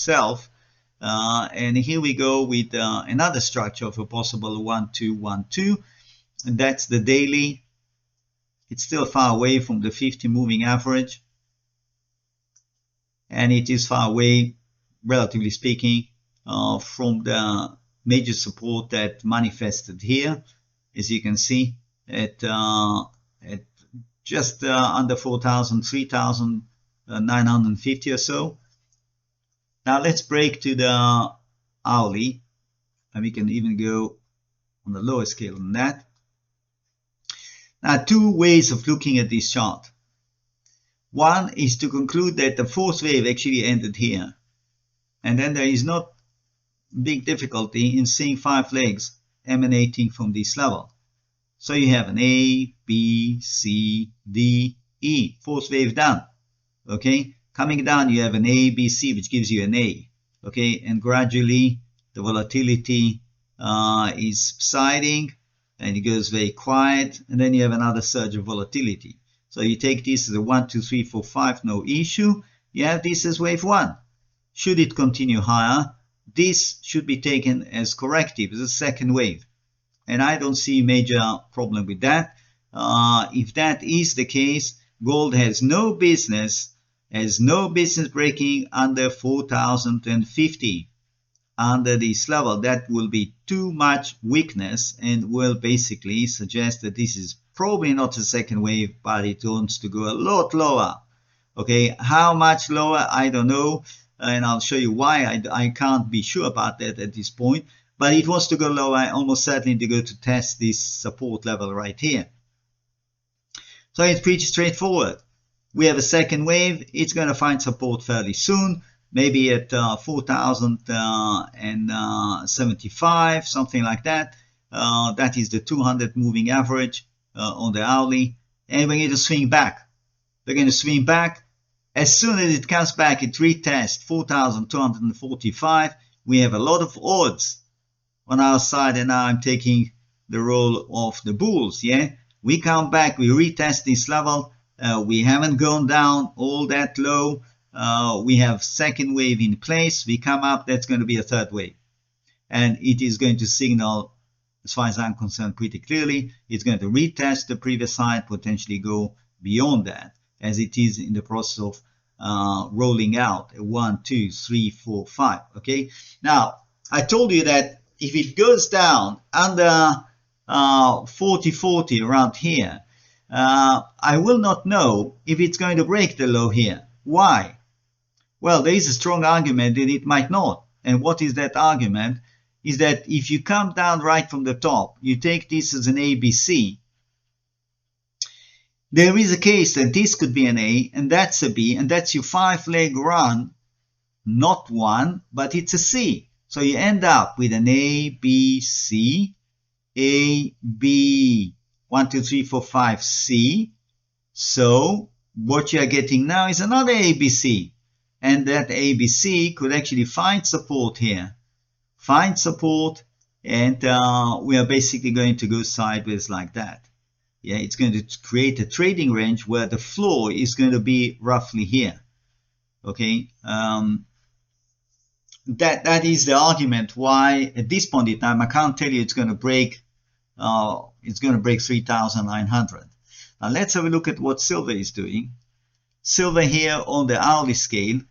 itself. And here we go with another structure of a possible 1, 2, 1, 2. And that's the daily. It's still far away from the 50 moving average. And it is far away, relatively speaking, from the major support that manifested here, as you can see, at just under 4,000, 3,950 or so. Now let's break to the hourly, and we can even go on the lower scale than that. Now, two ways of looking at this chart. One is to conclude that the fourth wave actually ended here. And then there is not big difficulty in seeing 5 legs emanating from this level. So you have an A, B, C, D, E. Fourth wave done. Okay. Coming down, you have an A, B, C, which gives you an A. Okay. And gradually the volatility is subsiding and it goes very quiet. And then you have another surge of volatility. So you take this as a 1, 2, 3, 4, 5, no issue. You have this as wave 1. Should it continue higher, this should be taken as corrective, as a second wave. And I don't see a major problem with that. If that is the case, gold has no business breaking under 4,050. Under this level, that will be too much weakness and will basically suggest that this is probably not a second wave, but it wants to go a lot lower. Okay, how much lower, I don't know, and I'll show you why I can't be sure about that at this point, but it wants to go lower, almost certainly to go to test this support level right here. So it's pretty straightforward. We have a second wave, it's going to find support fairly soon, maybe at 4,075, something like that. That is the 200 moving average on the hourly, and we're going to swing back. We're going to swing back. As soon as it comes back, it retests 4,245. We have a lot of odds on our side, and now I'm taking the role of the bulls. Yeah, we come back, we retest this level. We haven't gone down all that low. We have second wave in place. We come up, that's going to be a third wave. And it is going to signal, as far as I'm concerned, pretty clearly, it's going to retest the previous height, potentially go beyond that, as it is in the process of rolling out a 1, 2, 3, 4, 5. Okay. Now, I told you that if it goes down under 40.40 around here, I will not know if it's going to break the low here. Why? Well, there is a strong argument that it might not. And what is that argument? Is that if you come down right from the top, you take this as an ABC, there is a case that this could be an A, and that's a B, and that's your 5-leg run, not 1, but it's a C. So you end up with an A, B, C, A, B, 1, 2, 3, 4, 5, C. So what you are getting now is another ABC, and that ABC could actually find support here. Find support, and we are basically going to go sideways like that. Yeah, it's going to create a trading range where the floor is going to be roughly here. Okay, that is the argument why at this point in time I can't tell you it's going to break 3,900. Now let's have a look at what silver is doing. Silver here on the hourly scale.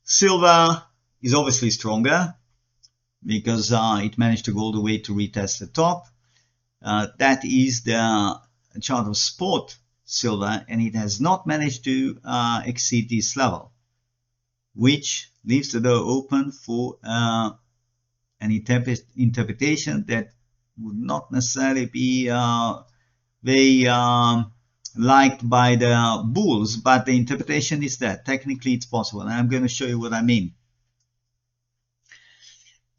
Silver is obviously stronger because it managed to go all the way to retest the top. That is the chart of spot silver, and it has not managed to exceed this level, which leaves the door open for an interpretation that would not necessarily be very liked by the bulls, but the interpretation is that technically it's possible, and I'm going to show you what I mean.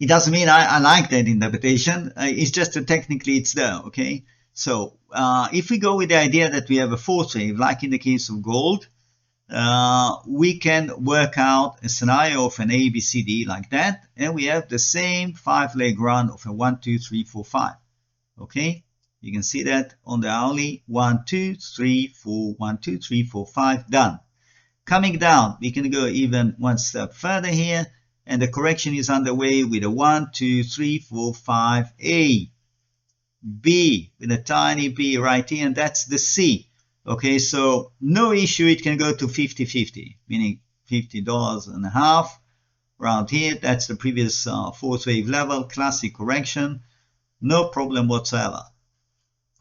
It doesn't mean I like that interpretation. It's just that technically it's there, okay? So if we go with the idea that we have a fourth wave, like in the case of gold, we can work out a scenario of an A, B, C, D like that, and we have the same 5-leg run of a 1, 2, 3, 4, 5. Okay? You can see that on the hourly, 1, 2, 3, 4, 1, 2, 3, 4, 5, done. Coming down, we can go even one step further here, and the correction is underway with a 1, 2, 3, 4, 5, A, B, with a tiny B right here, and that's the C. Okay, so no issue, it can go to 50-50, meaning $50.50 around here. That's the previous fourth wave level, classic correction, no problem whatsoever.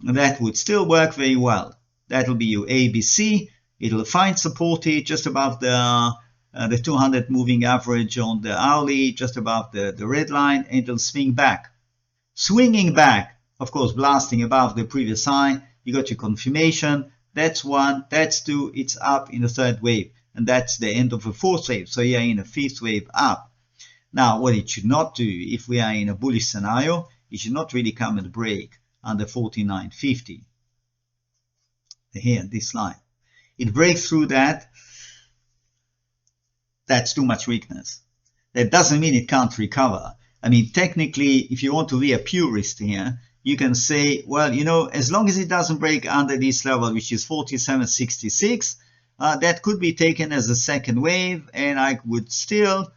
And that would still work very well. That will be your ABC. It'll find support here just above the 200 moving average on the hourly, just above the red line, and it'll swing back. Swinging back, of course, blasting above the previous high. You got your confirmation. That's one, that's two, it's up in the third wave. And that's the end of the fourth wave. So you're in a fifth wave up. Now, what it should not do, if we are in a bullish scenario, it should not really come and break under 49.50. Here, this line. It breaks through that. That's too much weakness. That doesn't mean it can't recover. I mean, technically, if you want to be a purist here, you can say, well, you know, as long as it doesn't break under this level, which is 47.66, that could be taken as a second wave, and I would still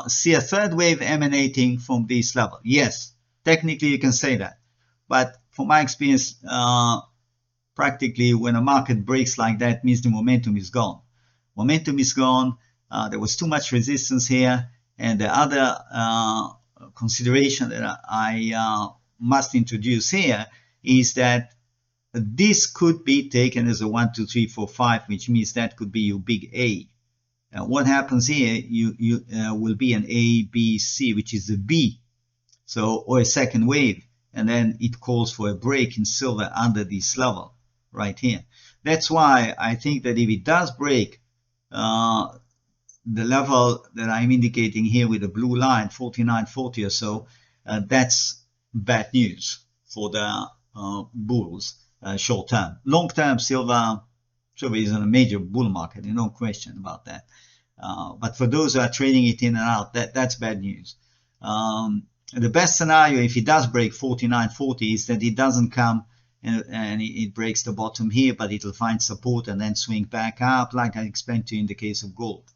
see a third wave emanating from this level. Yes, technically you can say that. But from my experience, practically when a market breaks like that, means the momentum is gone. Momentum is gone. There was too much resistance here. And the other consideration that I must introduce here is that this could be taken as a 1, 2, 3, 4, 5, which means that could be your big A. What happens here, you will be an A, B, C, which is the B, so, or a second wave, and then it calls for a break in silver under this level right here. That's why I think that if it does break the level that I'm indicating here with the blue line, 49.40 or so, that's bad news for the bulls short term. Long term, silver is in a major bull market, no question about that. But for those who are trading it in and out, that's bad news. The best scenario, if it does break 49.40, is that it doesn't come and it breaks the bottom here, but it'll find support and then swing back up, like I explained to you in the case of gold.